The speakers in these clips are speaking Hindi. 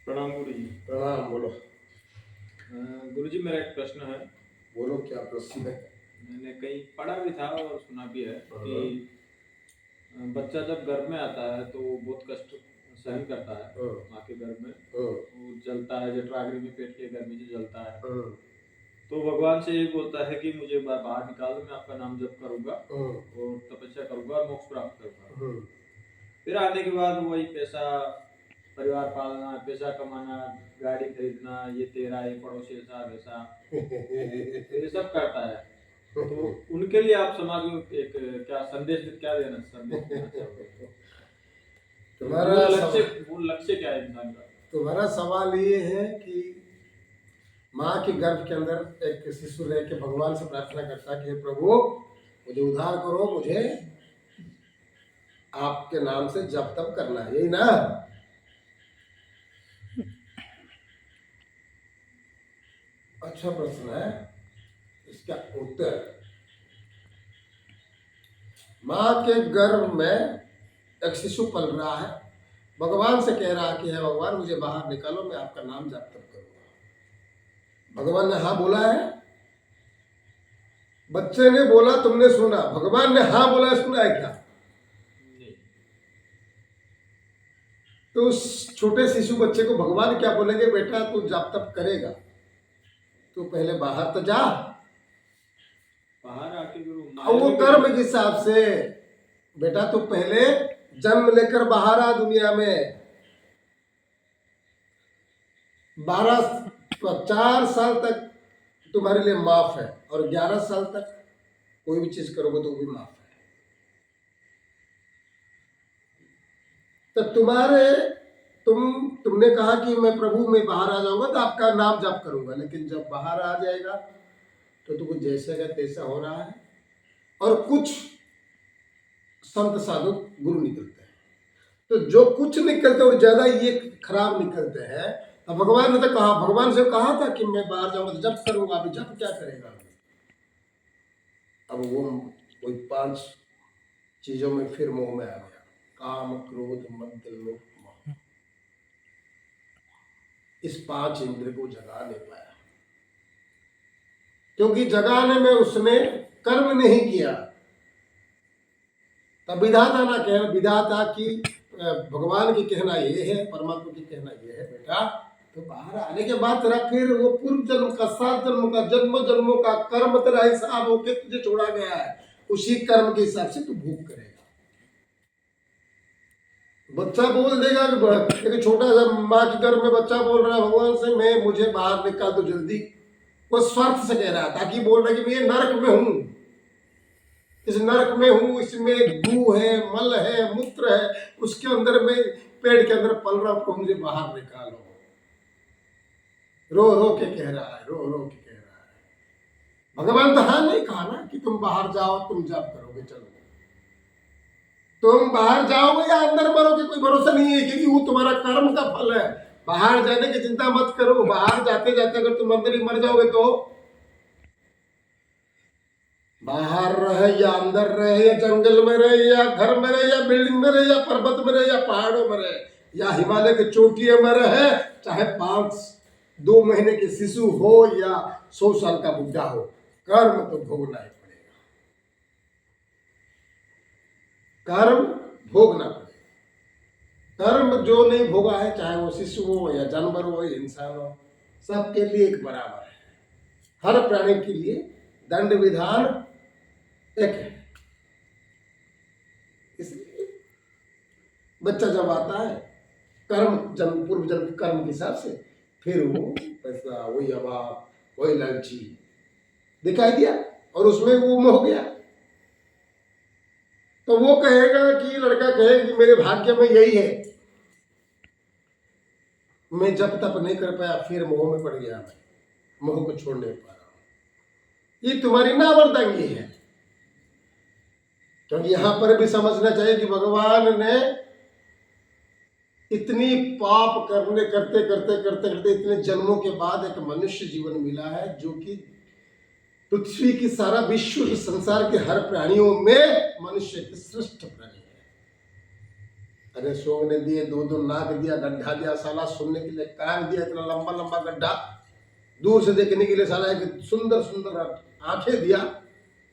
प्रणाम गुरु जी। प्रणाम। बोलो। गुरु जी, मेरा एक प्रश्न है। बोलो, क्या प्रश्न है? मैंने कहीं पढ़ा भी था और सुना भी है कि हाँ, बच्चा जब गर्भ में आता है तो वो बहुत कष्ट सहन करता है। हाँ, माँ के गर्भ में हाँ, वो जलता है, जठराग्नि में पेट के गर्भ में जो जलता है, हाँ, तो भगवान से ये बोलता है कि मुझे बाहर निकालो, मैं आपका नाम जप करूंगा हाँ, और तपस्या करूंगा और मोक्ष प्राप्त करूंगा। हाँ। फिर आने के बाद वही पैसा, परिवार पालना, पैसा कमाना, गाड़ी खरीदना, ये तेरा, ये पड़ोसी, ऐसा वैसा, ये सब करता है। तो उनके लिए आप समाज में एक क्या संदेश, क्या देना संदेश देना चाहोगे? तुम्हारा मूल लक्ष्य क्या है इंसान का? तुम्हारा सवाल ये है कि माँ के गर्भ के अंदर एक शिशु रह के भगवान से प्रार्थना करता कि हे प्रभु, मुझे उद्धार करो, मुझे आपके नाम से जप तप करना है, यही ना? अच्छा प्रश्न है। इसका उत्तर, माँ के गर्भ में एक शिशु पल रहा है, भगवान से कह रहा है कि हे भगवान, मुझे बाहर निकालो, मैं आपका नाम जप तप करूंगा। भगवान ने हाँ बोला है? बच्चे ने बोला, तुमने सुना? भगवान ने हाँ बोला, सुना है क्या? नहीं। तो उस छोटे शिशु बच्चे को भगवान क्या बोलेंगे? बेटा, तू जप तप करेगा, तू पहले बाहर तो जा। बाहर आके गुरु और वो कर्म के हिसाब से, बेटा तू पहले जन्म लेकर बाहर आ दुनिया में, 4 साल तक तुम्हारे लिए माफ है, और 11 साल तक कोई भी चीज करोगे तो भी माफ है। तो तुमने कहा कि मैं प्रभु में बाहर आ जाऊंगा तो आपका नाम जप करूंगा, लेकिन जब बाहर आ जाएगा तो तुमको जैसे का तैसा हो रहा है। और कुछ संत साधु गुरु निकलते हैं, तो जो कुछ निकलते और ज्यादा ये खराब निकलते हैं, तो भगवान ने तो कहा, भगवान से कहा था कि मैं बाहर जाऊंगा तो जप करूंगा। अभी जप क्या करेगा? अब वो कोई 5 चीजों में फिर मोह में आ गया, काम क्रोध मद लोभ मोह। इस 5 इंद्र को जगा नहीं पाया, क्योंकि जगाने में उसने कर्म नहीं किया। तब विधाता ना कह, विधाता की भगवान की कहना ये है, परमात्मा की कहना ये है, बेटा तो बाहर आने के बाद तेरा फिर वो पूर्व जन्म का, 7 जन्मों का, जन्म जन्मों का कर्म तेरा हिसाब होके तुझे छोड़ा गया है, उसी कर्म के हिसाब से तू भोग करेगा। बच्चा बोल देगा कि एक छोटा सा माँ के गर्भ में बच्चा बोल रहा है भगवान से, मैं मुझे बाहर निकाल दो जल्दी। वो स्वार्थ से कह रहा है, ताकि बोल रहा है कि मैं नरक में हूं, इस नरक में हूं, इसमें गू है, मल है, मूत्र है, उसके अंदर में पेड़ के अंदर पल रहा हूं, मुझे बाहर निकालो। रो रो के कह रहा है, रो रो के कह रहा है। भगवान तो हाँ नहीं कहा ना कि तुम बाहर जाओ, तुम जप करोगे, चलो तुम बाहर जाओगे या अंदर मरोगे, कोई भरोसा नहीं है, क्योंकि वो तुम्हारा कर्म का फल है। बाहर जाने की चिंता मत करो, बाहर जाते जाते अगर तुम अंदर ही मर जाओगे तो बाहर रहे या अंदर रहे, या जंगल में रहे, या घर में रहे, या बिल्डिंग में रहे, या पर्वत में रहे, या पहाड़ों में रहे, या हिमालय के चोटियों में रहे, चाहे 2 महीने के शिशु हो या 100 साल का बुढ़ा हो, कर्म तो भोगना ही पड़ेगा। कर्म भोगना पड़ेगा। कर्म जो नहीं भोगा है, चाहे वो शिशु हो या जानवर हो या इंसान हो, सबके लिए एक बराबर है। हर प्राणी के लिए दंड विधान एक है। इसलिए बच्चा जब आता है कर्म, जन्म पूर्व जन्म के कर्म के हिसाब से, फिर वो पैसा, वही अभाव, वही लालची दिखाई दिया और उसमें वो मोह गया, तो वो कहेगा कि, लड़का कहेगा कि मेरे भाग्य में यही है, मैं जब तप नहीं कर पाया, फिर मोह में पड़ गया, मैं मोह को छोड़ नहीं पा रहा हूं। ये तुम्हारी नामर्दंगी है। क्योंकि यहां पर भी समझना चाहिए कि भगवान ने इतनी पाप करते करते इतने जन्मों के बाद एक मनुष्य जीवन मिला है, जो कि पृथ्वी की सारा विश्व की संसार के हर प्राणियों में मनुष्य की श्रेष्ठ प्राणी है। अरे सोंगने दिए, दो दो नाक दिया, गड्ढा दिया, साला सुनने के लिए कान दिया, इतना लंबा लंबा गड्ढा, दूर से देखने के लिए साला एक सुंदर सुंदर आंखें दिया,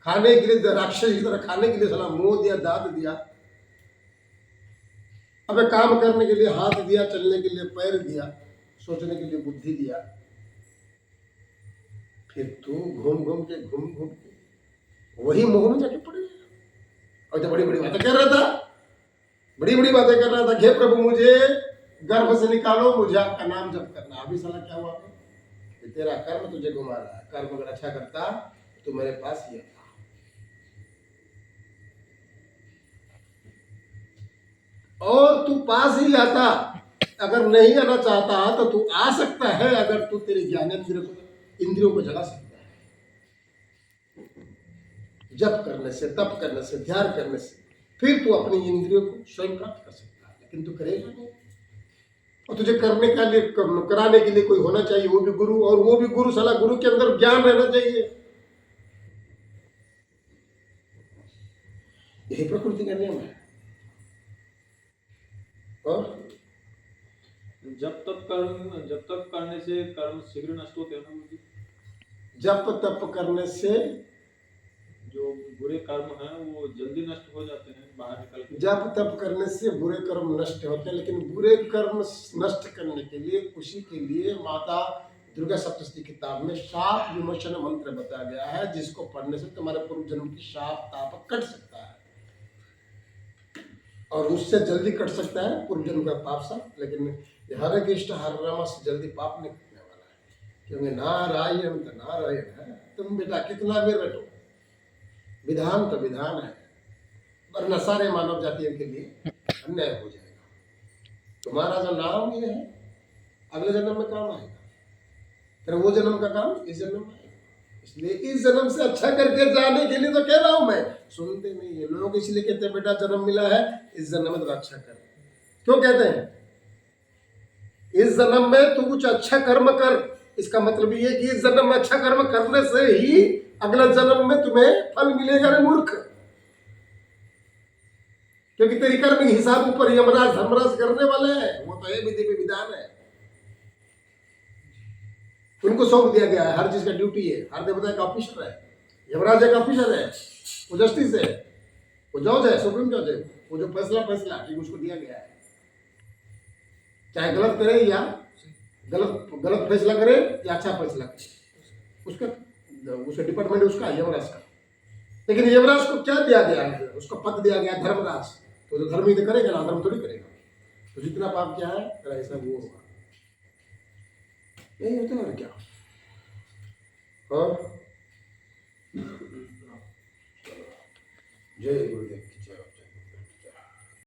खाने के लिए राक्षस की तरह खाने के लिए साला मुंह दिया, दांत दिया, अबे काम करने के लिए हाथ दिया, चलने के लिए पैर दिया, सोचने के लिए बुद्धि दिया, फिर तू घूम घूम के वही मोह में जाके पड़े। और तो बड़ी बड़ी बातें कर रहा था, बड़ी बड़ी बातें कर रहा था, हे प्रभु मुझे गर्भ से निकालो, मुझे आपका नाम जप करना। अभी साला क्या हुआ कि तेरा कर्म तुझे घुमा रहा है। कर्म अगर अच्छा करता तो मेरे पास ही आता। और तू पास ही आता। अगर नहीं आना चाहता तो तू आ सकता है, अगर तू तेरे इंद्रियों को जगा सकता है, जप करने से, तप करने से, ध्यान करने से, फिर तू अपनी इंद्रियों को स्वयं प्राप्त कर सकता है। लेकिन तू करेगा नहीं। और तुझे करने का लिए, कराने के लिए कोई होना चाहिए, वो भी गुरु। और वो भी गुरु साला, गुरु के अंदर ज्ञान रहना चाहिए। यही प्रकृति का नियम है। और जब तक करने से कर्म शीघ्र नष्ट होते हैं ना मुझे। जप तप करने से जो बुरे कर्म हैं वो जल्दी नष्ट हो जाते हैं बाहर निकल के। जप तप करने से बुरे कर्म नष्ट होते हैं, लेकिन बुरे कर्म नष्ट करने के लिए, खुशी के लिए माता दुर्गा सप्तशती किताब में शाप विमोचन मंत्र बताया गया है, जिसको पढ़ने से तुम्हारे पूर्व जन्म की शाप ताप कट सकता है। और उससे जल्दी कट सकता है पूर्व जन्म का पाप सब। लेकिन हरे कृष्ण हरे राम से जल्दी पाप नहीं कटने वाला है, क्योंकि नारायण तो नारायण है। तुम बेटा कितना भी रटो, विधान तो विधान है, वरना सारे मानव जातियों के लिए अन्याय हो जाएगा। तुम्हारा जो नाम ये है अगले जन्म में काम आएगा, फिर वो जन्म का काम इस जन्म में आएगा। इसलिए इस जन्म से अच्छा करके जाने के लिए तो कह रहा हूं मैं। सुनते नहीं है लोग, इसलिए कहते हैं बेटा जन्म मिला है, इस जन्म में तो अच्छा कर। क्यों कहते हैं? इस जन्म में तू कुछ अच्छा कर्म कर। इसका मतलब ये कि इस जन्म में अच्छा कर्म करने से ही अगले जन्म में तुम्हें फल मिलेगा। रे मूर्ख, क्योंकि तेरी कर्म के हिसाब ऊपर यमराज धर्मराज करने वाले हैं। वो तो है विधि पे विधान है, उनको सौंप दिया गया है। हर चीज का ड्यूटी है। हर देवता का ऑफिसर है, यमराज एक ऑफिसर है, वो जस्टिस है, वो जज है, सुप्रीम जज है। वो जो फैसला ठीक उसको दिया गया है। चाहे गलत करे या गलत फैसला करे या अच्छा फैसला करे, उसका डिपार्टमेंट उसका यमराज का। लेकिन यमराज को क्या दिया गया है? उसको पद दिया गया धर्मराज। तो जो धर्म ही तो करेगा ना, धर्म थोड़ी करेगा। तो जितना पाप किया है तेरा ऐसा वो होगा। यही होता है और क्या। और जय गुरुदेव।